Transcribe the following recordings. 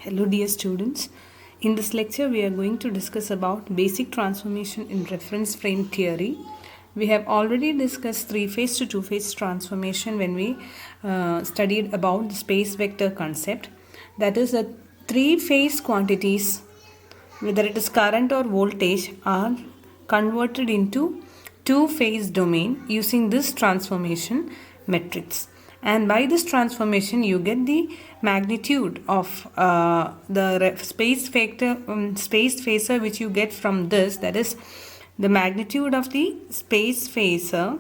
Hello dear students. In this lecture we are going to discuss about basic transformation in reference frame theory. We have already discussed three-phase to two-phase transformation when we studied about the space vector concept. That is, the three-phase quantities, whether it is current or voltage, are converted into two-phase domain using this transformation matrix. And by this transformation you get the magnitude of the space phasor which you get from this. That is, the magnitude of the space phasor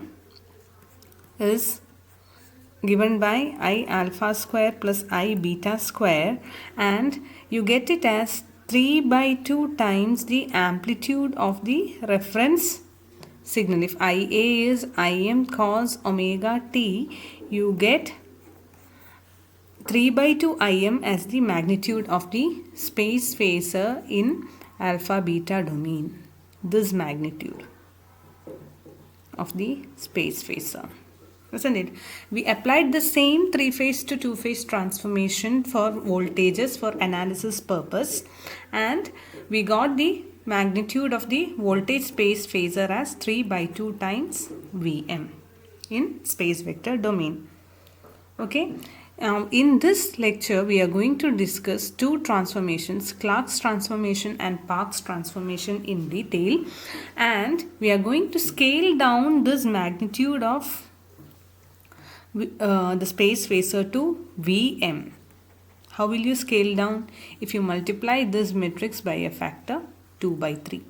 is given by I alpha square plus I beta square, and you get it as 3/2 times the amplitude of the reference signal. If Ia is Im cos omega t, you get 3/2 Im as the magnitude of the space phasor in alpha beta domain. This magnitude of the space phasor, isn't it? We applied the same three-phase to two-phase transformation for voltages for analysis purpose, and we got the magnitude of the voltage space phasor as 3/2 times Vm in space vector domain. Okay. In this lecture, we are going to discuss two transformations, Clark's transformation and Parkes transformation in detail, and we are going to scale down this magnitude of the space phasor to Vm. How will you scale down? If you multiply this matrix by a factor 2/3.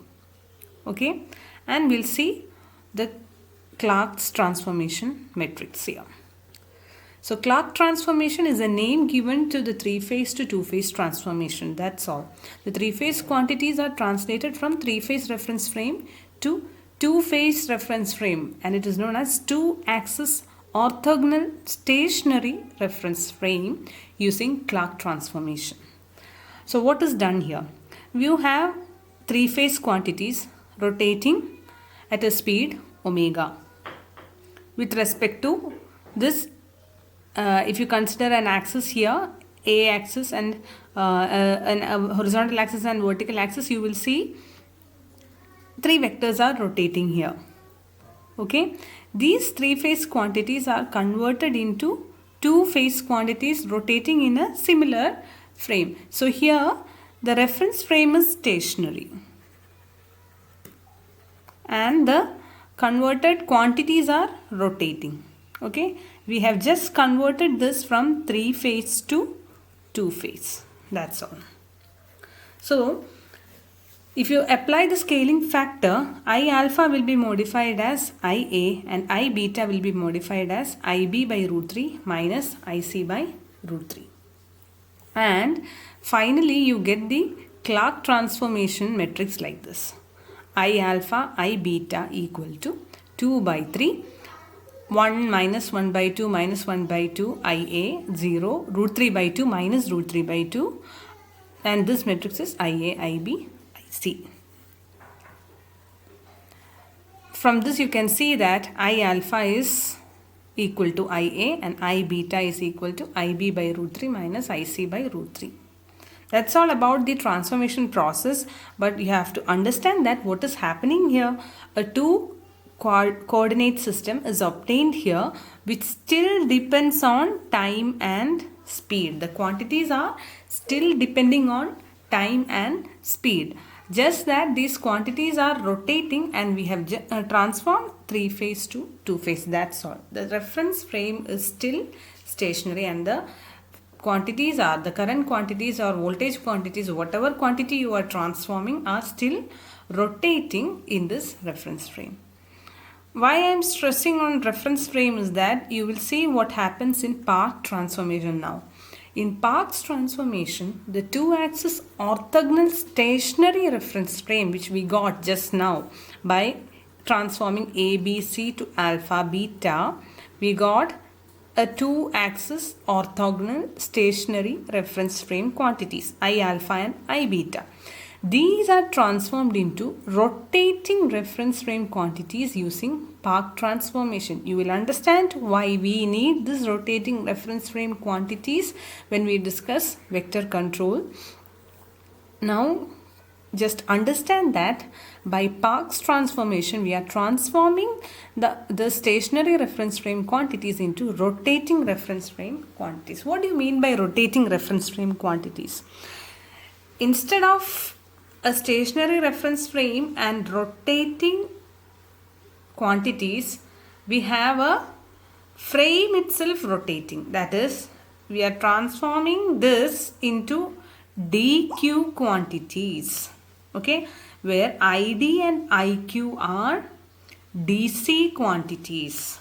Okay, and we'll see the Clark's transformation matrix here. So Clark transformation is a name given to the three-phase to two-phase transformation. That's all. The three-phase quantities are translated from three-phase reference frame to two-phase reference frame, and it is known as two-axis orthogonal stationary reference frame using Clark transformation. So what is done here? You have three-phase quantities rotating at a speed omega with respect to this. If you consider an axis here, a axis and a horizontal axis and vertical axis, you will see three vectors are rotating here. Okay, these three-phase quantities are converted into two-phase quantities rotating in a similar frame. So here the reference frame is stationary and the converted quantities are rotating. Okay, we have just converted this from three-phase to two-phase. That's all. So if you apply the scaling factor, I alpha will be modified as Ia and I beta will be modified as Ib by root 3 minus Ic by root 3. And finally you get the Clark transformation matrix like this. I alpha, I beta equal to 2/3. 1 minus 1/2 minus 1/2 Ia 0, root 3/2 minus root 3/2, and this matrix is Ia, Ib, Ic. From this you can see that I alpha is equal to Ia and I beta is equal to Ib by root 3 minus Ic by root 3. That's all about the transformation process, but you have to understand that what is happening here, a two coordinate system is obtained here which still depends on time and speed. The quantities are still depending on time and speed, just that these quantities are rotating and we have transformed three-phase to two-phase. That's all. The reference frame is still stationary and the quantities are, the current quantities or voltage quantities, whatever quantity you are transforming, are still rotating in this reference frame. Why I am stressing on reference frame is that you will see what happens in Parkes transformation now. In Parkes transformation, the two-axis orthogonal stationary reference frame which we got just now by transforming ABC to alpha beta, we got a two-axis orthogonal stationary reference frame quantities I alpha and I beta. These are transformed into rotating reference frame quantities using Park transformation. You will understand why we need this rotating reference frame quantities when we discuss vector control. Now, just understand that by Park's transformation, we are transforming the stationary reference frame quantities into rotating reference frame quantities. What do you mean by rotating reference frame quantities? Instead of a stationary reference frame and rotating quantities, we have a frame itself rotating. That is, we are transforming this into dq quantities, okay, where id and iq are dc quantities.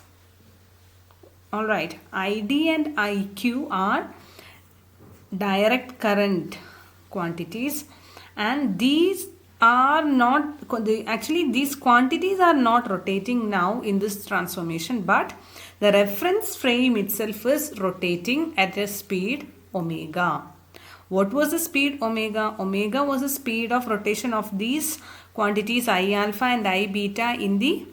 All right, id and iq are direct current quantities, and these are not actually these quantities are not rotating now in this transformation, but the reference frame itself is rotating at a speed omega. What was the speed omega? Omega was the speed of rotation of these quantities I alpha and I beta in the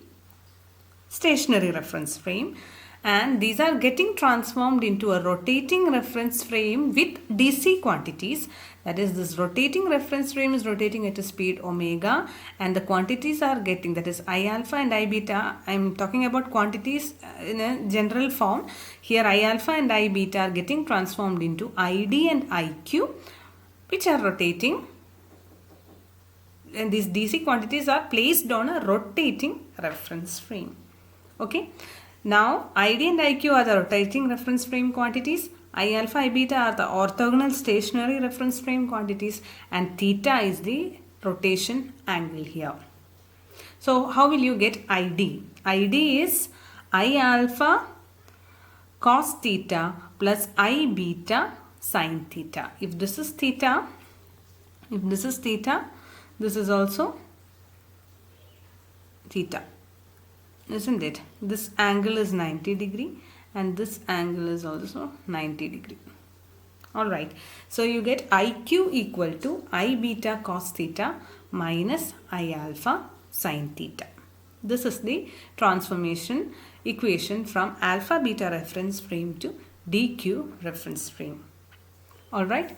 stationary reference frame, and these are getting transformed into a rotating reference frame with DC quantities. That is, this rotating reference frame is rotating at a speed omega, and the quantities are getting, that is I alpha and I beta. I am talking about quantities in a general form. Here I alpha and I beta are getting transformed into ID and IQ, which are rotating, and these DC quantities are placed on a rotating reference frame. Okay. Now, ID and IQ are the rotating reference frame quantities. I alpha, I beta are the orthogonal stationary reference frame quantities, and theta is the rotation angle here. So, how will you get ID? ID is I alpha cos theta plus I beta sin theta. If this is theta, this is also theta. Isn't it? This angle is 90 degree and this angle is also 90 degree. Alright, so you get IQ equal to I beta cos theta minus I alpha sin theta. This is the transformation equation from alpha beta reference frame to DQ reference frame. Alright,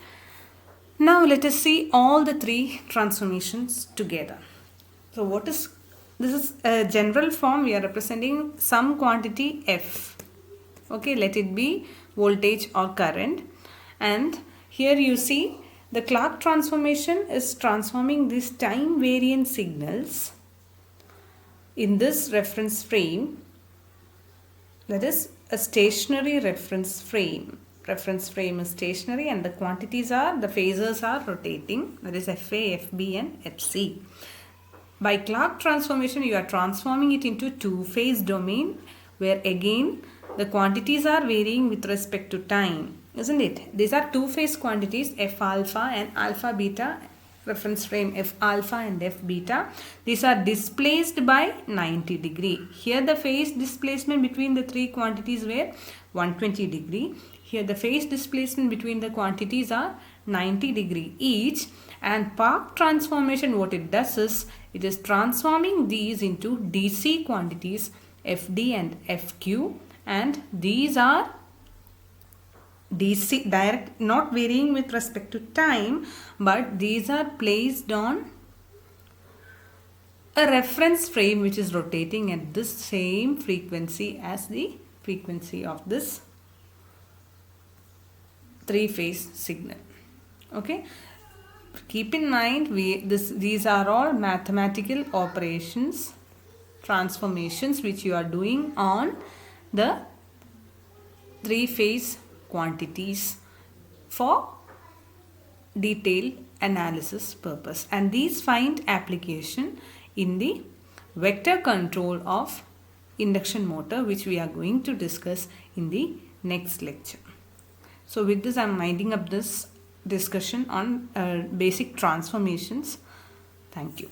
now let us see all the three transformations together. So this is a general form. We are representing some quantity F. Okay, let it be voltage or current. And here you see the Clark transformation is transforming these time variant signals in this reference frame. That is a stationary reference frame. Reference frame is stationary and the quantities are, the phasors are rotating. That is FA, FB and FC. By Clark transformation, you are transforming it into two-phase domain, where again the quantities are varying with respect to time, isn't it? These are two-phase quantities, F alpha and alpha beta, reference frame F alpha and F beta. These are displaced by 90 degree. Here the phase displacement between the three quantities were 120 degree. Here the phase displacement between the quantities are 90 degree each, and Park transformation, what it does is it is transforming these into DC quantities FD and FQ, and these are DC direct, not varying with respect to time, but these are placed on a reference frame which is rotating at this same frequency as the frequency of this three-phase signal. Okay, keep in mind these are all mathematical operations, transformations which you are doing on the three-phase quantities for detailed analysis purpose, and these find application in the vector control of induction motor, which we are going to discuss in the next lecture. So with this, I am winding up this discussion on basic transformations. Thank you.